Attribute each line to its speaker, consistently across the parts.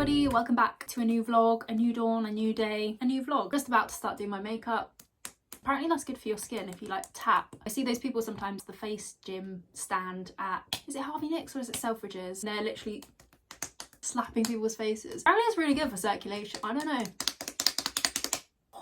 Speaker 1: everybody, welcome back to a new vlog, a new dawn, a new day, a new vlog. Just about to start doing my makeup. Apparently that's good for your skin if you like tap. I see those people sometimes, the face gym stand at, is it Harvey Nicks or is it Selfridges? And they're literally slapping people's faces. Apparently it's really good for circulation, I don't know.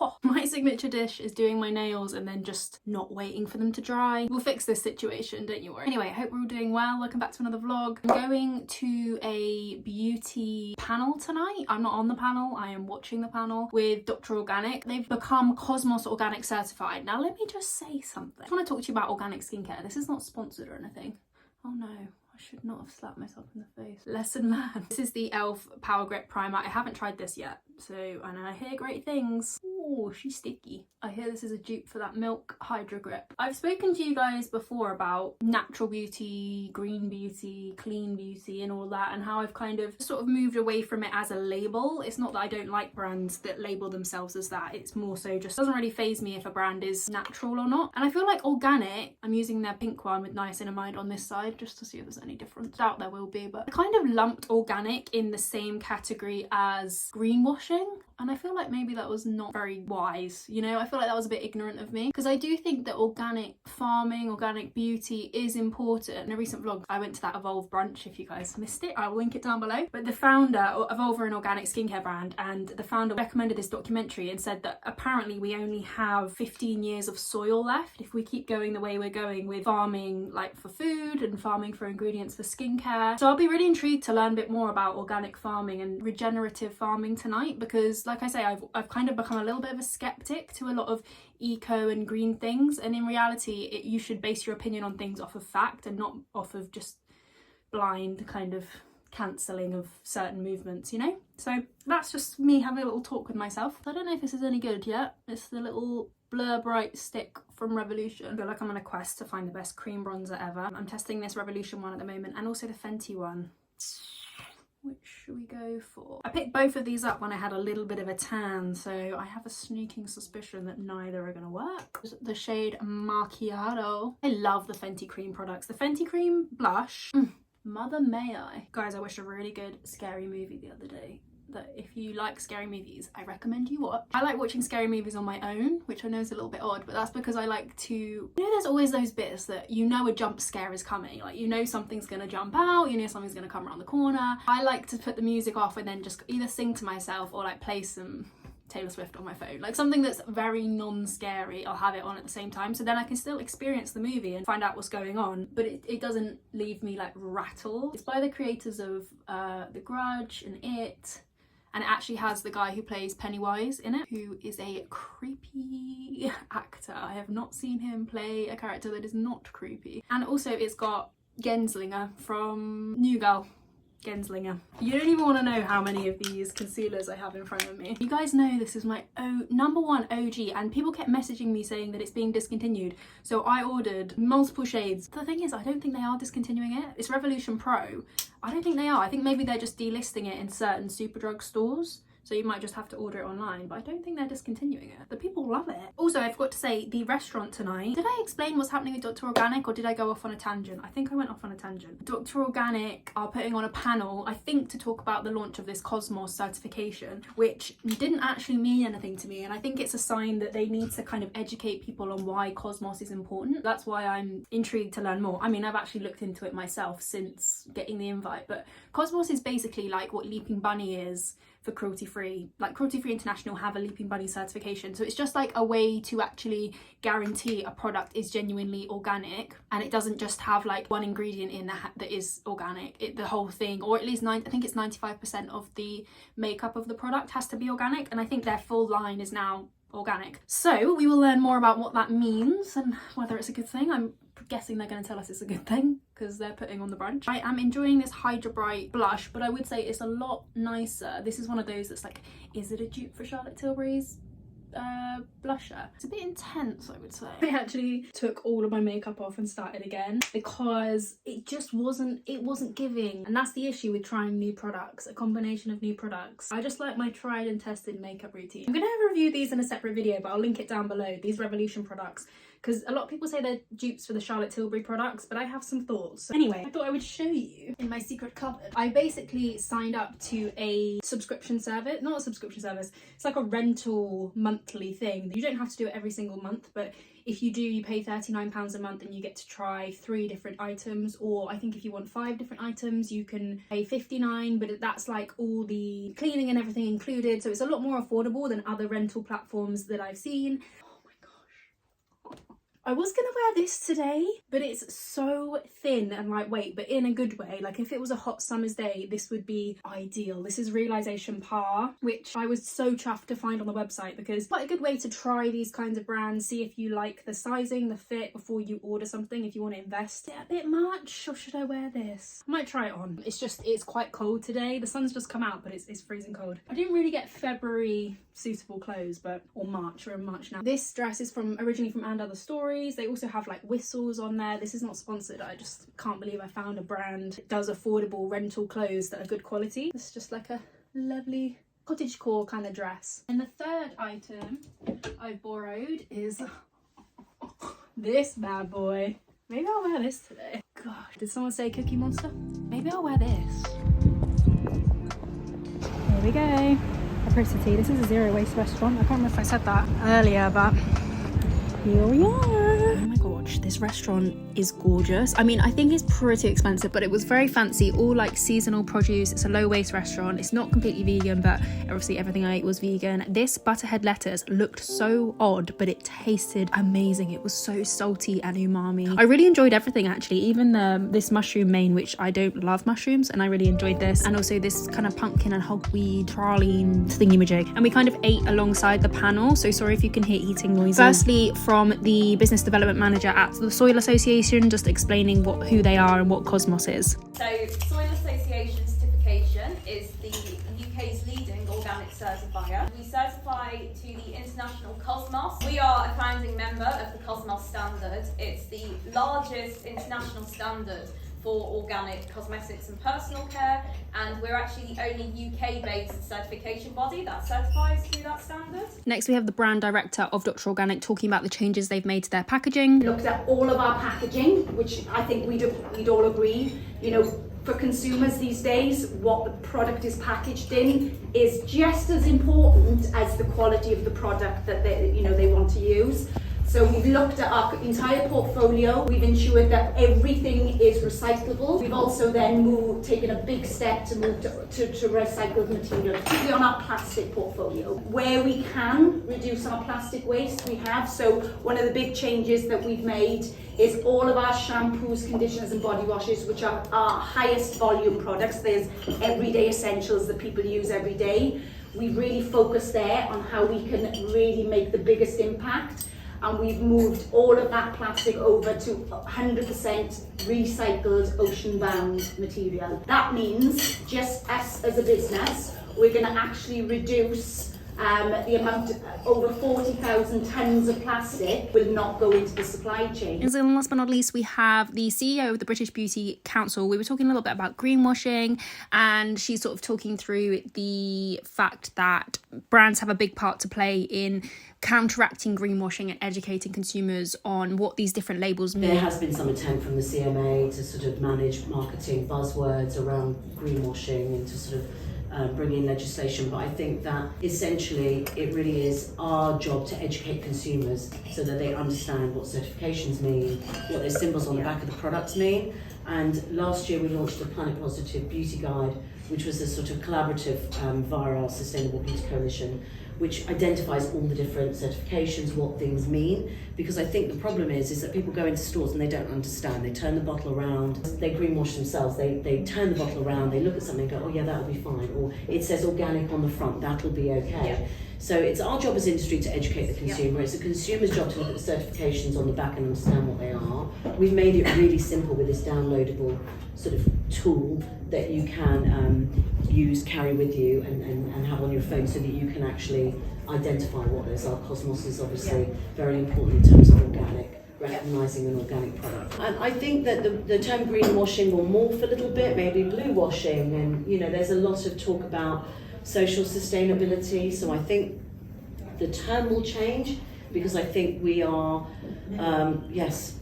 Speaker 1: Oh, my signature dish is doing my nails and then just not waiting for them to dry. We'll fix this situation, don't you worry. Anyway, I hope we're all doing well. Welcome back to another vlog. I'm going to a beauty panel tonight. I'm not on the panel, I am watching the panel with Dr. Organic. They've become Cosmos Organic certified. Now let me just say something. I want to talk to you about organic skincare. This is not sponsored or anything. Oh no. I should not have slapped myself in the face. Lesson learned. This is the e.l.f. Power Grip Primer. I haven't tried this yet, so and I hear great things. Oh, she's sticky. I hear this is a dupe for that Milk Hydra Grip. I've spoken to you guys before about natural beauty, green beauty, clean beauty and all that, and how I've kind of sort of moved away from it as a label. It's not that I don't like brands that label themselves as that. It's more so just doesn't really faze me if a brand is natural or not. And I feel like organic, I'm using their pink one with niacinamide on this side just to see if there's any difference. Doubt there will be, but I kind of lumped organic in the same category as greenwashing. And I feel like maybe that was not very wise, you know? I feel like that was a bit ignorant of me, because I do think that organic farming, organic beauty is important. In a recent vlog, I went to that Evolve brunch. If you guys missed it, I will link it down below. But the founder of Evolve are an organic skincare brand, and the founder recommended this documentary and said that apparently we only have 15 years of soil left if we keep going the way we're going with farming like for food and farming for ingredients for skincare. So I'll be really intrigued to learn a bit more about organic farming and regenerative farming tonight, because like I say, I've kind of become a little bit of a skeptic to a lot of eco and green things, and in reality you should base your opinion on things off of fact and not off of just blind kind of cancelling of certain movements, you know? So that's just me having a little talk with myself. I don't know if this is any good yet. It's the little Blur Bright stick from Revolution. I feel like I'm on a quest to find the best cream bronzer ever. I'm testing this Revolution one at the moment and also the Fenty one. Which should we go for? I picked both of these up when I had a little bit of a tan, so I have a sneaking suspicion that neither are gonna work. The shade Macchiato. I love the Fenty cream products. The Fenty cream blush, mother may I. Guys, I watched a really good scary movie the other day that if you like scary movies, I recommend you watch. I like watching scary movies on my own, which I know is a little bit odd, but that's because I like to, you know, there's always those bits that you know a jump scare is coming, like you know something's gonna jump out, you know something's gonna come around the corner. I like to put the music off and then just either sing to myself or like play some Taylor Swift on my phone, like something that's very non-scary. I'll have it on at the same time, so then I can still experience the movie and find out what's going on, but it doesn't leave me like rattled. It's by the creators of The Grudge and It, and it actually has the guy who plays Pennywise in it, who is a creepy actor. I have not seen him play a character that is not creepy. And also it's got Genslinger from New Girl. Genslinger. You don't even want to know how many of these concealers I have in front of me. You guys know this is my number one OG, and people kept messaging me saying that it's being discontinued, so I ordered multiple shades. The thing is, I don't think they are discontinuing it. It's Revolution Pro. I don't think they are. I think maybe they're just delisting it in certain Superdrug stores, so you might just have to order it online, but I don't think they're discontinuing it. The people love it. Also, I forgot to say, the restaurant tonight. Did I explain what's happening with Dr. Organic, or did I go off on a tangent? I think I went off on a tangent. Dr. Organic are putting on a panel, I think, to talk about the launch of this Cosmos certification, which didn't actually mean anything to me, and I think it's a sign that they need to kind of educate people on why Cosmos is important. That's why I'm intrigued to learn more. I mean, I've actually looked into it myself since getting the invite, but Cosmos is basically like what Leaping Bunny is for cruelty-free. Like Cruelty-Free International have a Leaping Bunny certification, so it's just like a way to actually guarantee a product is genuinely organic, and it doesn't just have like one ingredient in that is organic. The whole thing, or at least I think it's 95% of the makeup of the product has to be organic, and I think their full line is now organic. So we will learn more about what that means and whether it's a good thing. I'm guessing they're going to tell us it's a good thing because they're putting on the brunch. I am enjoying this Hydra Bright blush, but I would say it's a lot nicer. This is one of those that's like, is it a dupe for Charlotte Tilbury's blusher? It's a bit intense, I would say. I actually took all of my makeup off and started again because it just wasn't giving, and that's the issue with trying new products, a combination of new products. I just like my tried and tested makeup routine. I'm gonna review these in a separate video, but I'll link it down below. These Revolution products because a lot of people say they're dupes for the Charlotte Tilbury products, but I have some thoughts. So anyway, I thought I would show you in my secret cupboard. I basically signed up to a subscription service, not a subscription service, it's like a rental monthly thing. You don't have to do it every single month, but if you do, you pay £39 a month and you get to try 3 different items, or I think if you want 5 different items you can pay £59, but that's like all the cleaning and everything included, so it's a lot more affordable than other rental platforms that I've seen. I was gonna wear this today, but it's so thin and lightweight, but in a good way. Like if it was a hot summer's day, this would be ideal. This is Realization Par, which I was so chuffed to find on the website, because it's quite a good way to try these kinds of brands, see if you like the sizing, the fit before you order something, if you want to invest. Is it a bit much, or should I wear this? I might try it on. It's quite cold today. The sun's just come out, but it's freezing cold. I didn't really get February suitable clothes, or March. We're in March now. This dress is originally from And Other Stories. They also have like whistles on there. This is not sponsored. I just can't believe I found a brand that does affordable rental clothes that are good quality. It's just like a lovely cottagecore kind of dress. And the third item I've borrowed is this bad boy. Maybe I'll wear this today. God, did someone say Cookie Monster? Maybe I'll wear this. Here we go. Apricity. This is a zero waste restaurant. I can't remember if I said that earlier, but here we are. Oh my gosh, this restaurant is gorgeous. I mean, I think it's pretty expensive, but it was very fancy, all like seasonal produce. It's a low waste restaurant. It's not completely vegan, but obviously everything I ate was vegan. This butterhead lettuce looked so odd, but it tasted amazing. It was so salty and umami. I really enjoyed everything actually, even this mushroom main, which I don't love mushrooms, and I really enjoyed this. And also this kind of pumpkin and hogweed praline thingy-majig. And we kind of ate alongside the panel, so sorry if you can hear eating noises. Firstly, from the business development manager at the Soil Association, just explaining who they are and what Cosmos is.
Speaker 2: So Soil Association certification is the UK's leading organic certifier. We certify to the international Cosmos. We are a founding member of the Cosmos standard. It's the largest international standard for organic cosmetics and personal care, and we're actually the only UK-based certification body that certifies to that standard.
Speaker 1: Next we have the brand director of Dr. Organic talking about the changes they've made to their packaging.
Speaker 3: Looked at all of our packaging, which I think we'd all agree, you know, for consumers these days, what the product is packaged in is just as important as the quality of the product that they want to use. So we've looked at our entire portfolio. We've ensured that everything is recyclable. We've also then taken a big step to move to recycled material, particularly on our plastic portfolio. Where we can reduce our plastic waste, we have. So one of the big changes that we've made is all of our shampoos, conditioners and body washes, which are our highest volume products. There's everyday essentials that people use every day. We've really focused there on how we can really make the biggest impact. And we've moved all of that plastic over to 100% recycled ocean-bound material. That means just us as a business, we're going to actually reduce the amount, over 40,000 tonnes of plastic will not go into the supply chain.
Speaker 1: And then last but not least, we have the CEO of the British Beauty Council. We were talking a little bit about greenwashing, and she's sort of talking through the fact that brands have a big part to play in counteracting greenwashing and educating consumers on what these different labels mean.
Speaker 4: There has been some attempt from the CMA to sort of manage marketing buzzwords around greenwashing and to sort of bring in legislation, but I think that essentially it really is our job to educate consumers so that they understand what certifications mean, what those symbols on the back of the products mean. And last year we launched the Planet Positive Beauty Guide, which was a sort of collaborative via our Sustainable Beauty Coalition, which identifies all the different certifications, what things mean, because I think the problem is that people go into stores and they don't understand. They turn the bottle around, they greenwash themselves, they turn the bottle around, they look at something and go, oh yeah, that'll be fine, or it says organic on the front, that'll be okay. Yeah. So it's our job as industry to educate the consumer. Yeah. It's the consumer's job to look at the certifications on the back and understand what they are. We've made it really simple with this downloadable sort of tool that you can use, carry with you and have on your phone so that you can actually identify what those are. Cosmos is obviously very important in terms of organic, recognising an organic product. And I think that the term greenwashing will morph a little bit, maybe blue washing, and you know, there's a lot of talk about social sustainability, so I think the term will change, because I think we are, yes.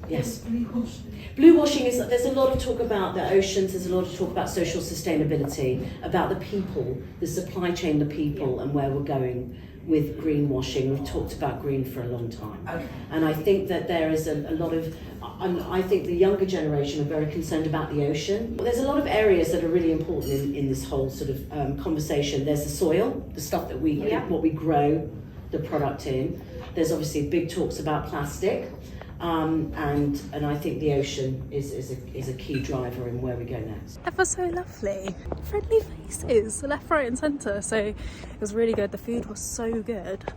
Speaker 4: Blue washing is, there's a lot of talk about the oceans, there's a lot of talk about social sustainability, about the people, the supply chain, the people, and where we're going with greenwashing. We've talked about green for a long time. Okay. And I think that there is a lot of, I think the younger generation are very concerned about the ocean. There's a lot of areas that are really important in this whole sort of conversation. There's the soil, the stuff that what we grow the product in. There's obviously big talks about plastic. And I think the ocean is a key driver in where we go next.
Speaker 1: Ever so lovely. Friendly faces, left, right and centre. So it was really good. The food was so good.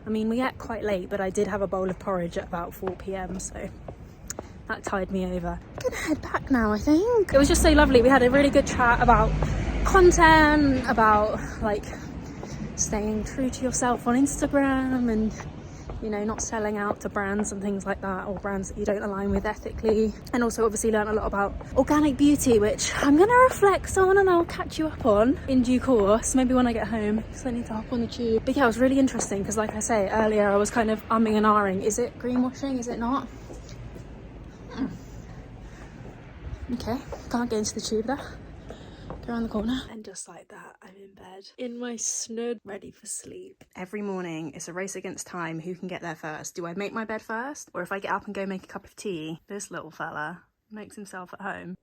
Speaker 1: I mean, we ate quite late, but I did have a bowl of porridge at about 4 p.m, so that tied me over. I'm gonna head back now, I think. It was just so lovely. We had a really good chat about content, about like staying true to yourself on Instagram and, you know, not selling out to brands and things like that, or brands that you don't align with ethically. And also obviously learned a lot about organic beauty, which I'm gonna reflect on and I'll catch you up on in due course, maybe when I get home, because I need to hop on the tube. But yeah, it was really interesting because, like I say earlier, I was kind of umming and ahhing. Is it greenwashing? Is it not? Okay, can't get into the tube there. Go around the corner. And just like that, I'm in bed, in my snood, ready for sleep. Every morning, it's a race against time. Who can get there first? Do I make my bed first? Or if I get up and go make a cup of tea, this little fella makes himself at home.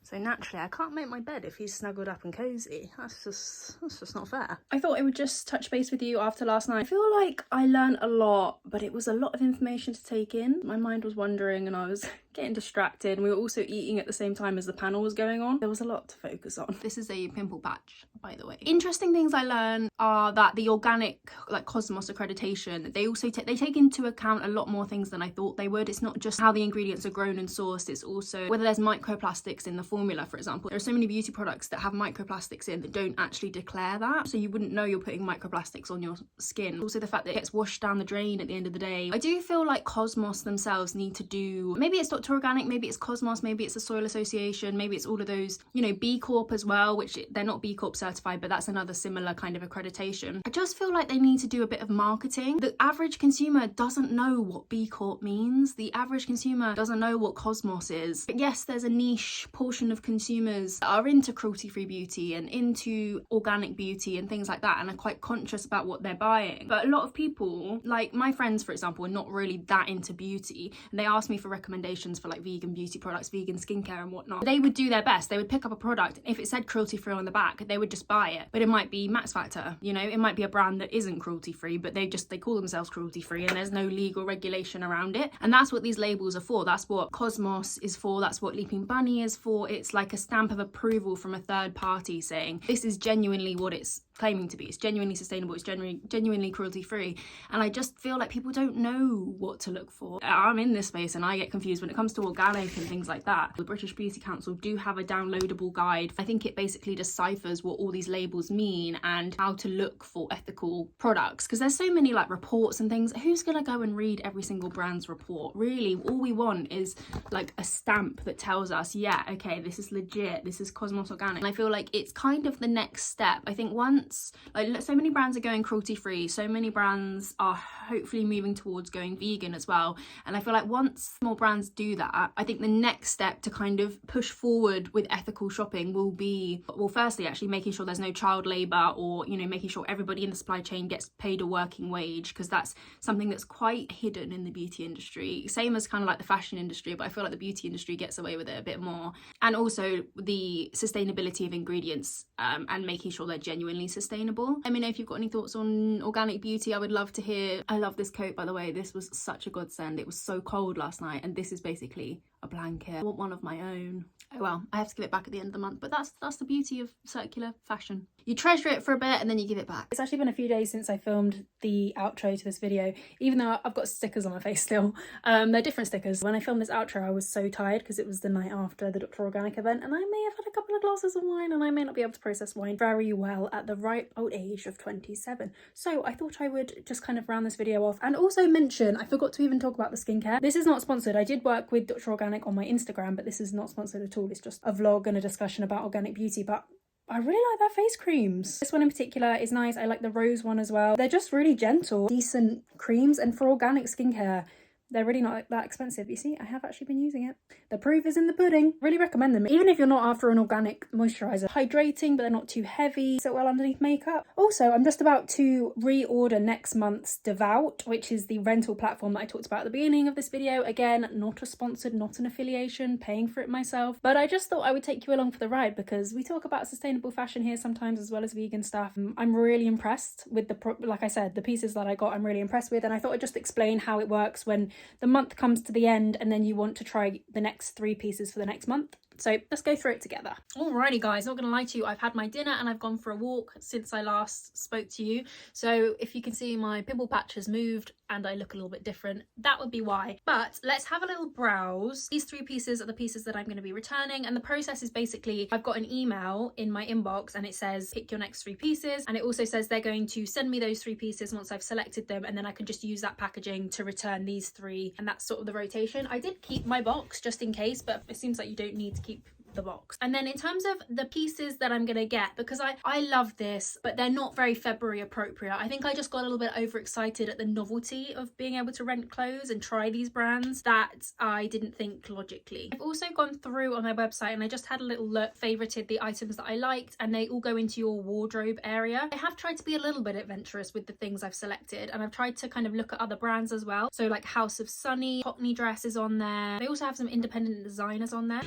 Speaker 1: So naturally, I can't make my bed if he's snuggled up and cozy. That's just not fair. I thought I would just touch base with you after last night. I feel like I learned a lot, but it was a lot of information to take in. My mind was wandering and I was getting distracted, and we were also eating at the same time as the panel was going on. There was a lot to focus on. This is a pimple patch, by the way. Interesting things I learned are that the organic, like Cosmos accreditation, they also they take into account a lot more things than I thought they would. It's not just how the ingredients are grown and sourced, it's also whether there's microplastics in the formula, for example. There are so many beauty products that have microplastics in that don't actually declare that, so you wouldn't know you're putting microplastics on your skin. Also the fact that it gets washed down the drain at the end of the day. I do feel like Cosmos themselves need to do, maybe it's Dr. Organic, maybe it's Cosmos, maybe it's the Soil Association, maybe it's all of those, you know, B Corp as well, which they're not B Corp certified, but that's another similar kind of accreditation. I just feel like they need to do a bit of marketing. The average consumer doesn't know what B Corp means. The average consumer doesn't know what Cosmos is. But yes, there's a niche portion of consumers that are into cruelty-free beauty and into organic beauty and things like that, and are quite conscious about what they're buying. But a lot of people, like my friends, for example, are not really that into beauty, and they ask me for recommendations for like vegan beauty products, vegan skincare and whatnot. They would do their best. They would pick up a product. If it said cruelty-free on the back, they would just buy it. But it might be Max Factor, you know, it might be a brand that isn't cruelty-free, but they call themselves cruelty-free and there's no legal regulation around it. And that's what these labels are for. That's what Cosmos is for. That's what Leaping Bunny is for. It's like a stamp of approval from a third party saying this is genuinely what it's claiming to be. It's genuinely sustainable. It's genuinely cruelty-free. And I just feel like people don't know what to look for. I'm in this space and I get confused when it comes to organic and things like that. The British Beauty Council do have a downloadable guide. I think it basically deciphers what all these labels mean and how to look for ethical products, because there's so many like reports and things. Who's gonna go and read every single brand's report? Really, all we want is like a stamp that tells us, yeah, okay, this is legit, this is Cosmos Organic. And I feel like it's kind of the next step. I think once, like, so many brands are going cruelty-free, so many brands are hopefully moving towards going vegan as well, and I feel like once more brands do that, I think the next step to kind of push forward with ethical shopping will be, well, firstly actually making sure there's no child labour, or, you know, making sure everybody in the supply chain gets paid a working wage, because that's something that's quite hidden in the beauty industry, same as kind of like the fashion industry, but I feel like the beauty industry gets away with it a bit more. And also the sustainability of ingredients, and making sure they're genuinely sustainable. Let me know if you've got any thoughts on organic beauty. I would love to hear. I love this coat, by the way. This was such a godsend. It was so cold last night, and this is basically a blanket. I want one of my own. Oh well, I have to give it back at the end of the month, but that's the beauty of circular fashion. You treasure it for a bit and then you give it back. It's actually been a few days since I filmed the outro to this video, even though I've got stickers on my face still. They're different stickers. When I filmed this outro, I was so tired because it was the night after the Dr. Organic event, and I may have had a couple of glasses of wine, and I may not be able to process wine very well at the ripe old age of 27. So I thought I would just kind of round this video off and also mention, I forgot to even talk about the skincare. This is not sponsored. I did work with Dr. Organic on my Instagram, but this is not sponsored at all. It's just a vlog and a discussion about organic beauty. But I really like their face creams. This one in particular is nice. I like the rose one as well. They're just really gentle, decent creams, and for organic skincare, they're really not that expensive. You see, I have actually been using it. The proof is in the pudding. Really recommend them, even if you're not after an organic moisturiser. Hydrating, but they're not too heavy. Sit well underneath makeup. Also, I'm just about to reorder next month's Devout, which is the rental platform that I talked about at the beginning of this video. Again, not a sponsored, not an affiliation, paying for it myself. But I just thought I would take you along for the ride because we talk about sustainable fashion here sometimes as well as vegan stuff. I'm really impressed with like I said, the pieces that I got, I'm really impressed with. And I thought I'd just explain how it works when the month comes to the end and then you want to try the next 3 pieces for the next month. So let's go through it together. Alrighty guys, not gonna lie to you, I've had my dinner and I've gone for a walk since I last spoke to you. So if you can see my pimple patch has moved and I look a little bit different, that would be why. But let's have a little browse. These 3 pieces are the pieces that I'm going to be returning, and the process is basically I've got an email in my inbox and it says pick your next 3 pieces, and it also says they're going to send me those 3 pieces once I've selected them, and then I can just use that packaging to return these 3, and that's sort of the rotation. I did keep my box just in case, but it seems like you don't need to keep the box. And then in terms of the pieces that I'm gonna get, because I love this, but they're not very February appropriate. I think I just got a little bit overexcited at the novelty of being able to rent clothes and try these brands that I didn't think logically. I've also gone through on my website and I just had a little look, favorited the items that I liked, and they all go into your wardrobe area. I have tried to be a little bit adventurous with the things I've selected, and I've tried to kind of look at other brands as well. So like House of Sunny, Hockney Dress is on there. They also have some independent designers on there.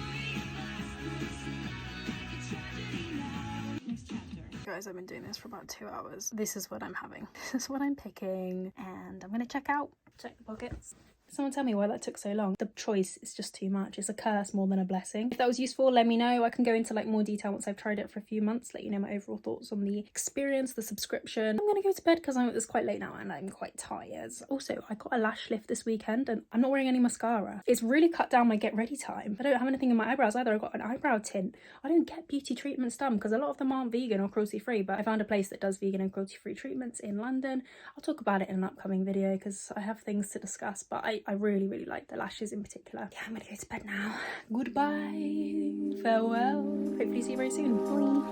Speaker 1: Guys, I've been doing this for about 2 hours. This is what I'm having. This is what I'm picking, and I'm gonna check the pockets. Someone tell me why that took so long. The choice is just too much. It's a curse more than a blessing. If that was useful, let me know. I can go into like more detail once I've tried it for a few months, let you know my overall thoughts on the experience, the subscription. I'm gonna go to bed because it's quite late now and I'm quite tired. Also, I got a lash lift this weekend and I'm not wearing any mascara. It's really cut down my get ready time. I don't have anything in my eyebrows either. I got an eyebrow tint. I don't get beauty treatments done because a lot of them aren't vegan or cruelty free, but I found a place that does vegan and cruelty free treatments in London. I'll talk about it in an upcoming video because I have things to discuss, but I really like the lashes in particular. Yeah, I'm gonna go to bed now. Goodbye, farewell, hopefully see you very soon. Bye.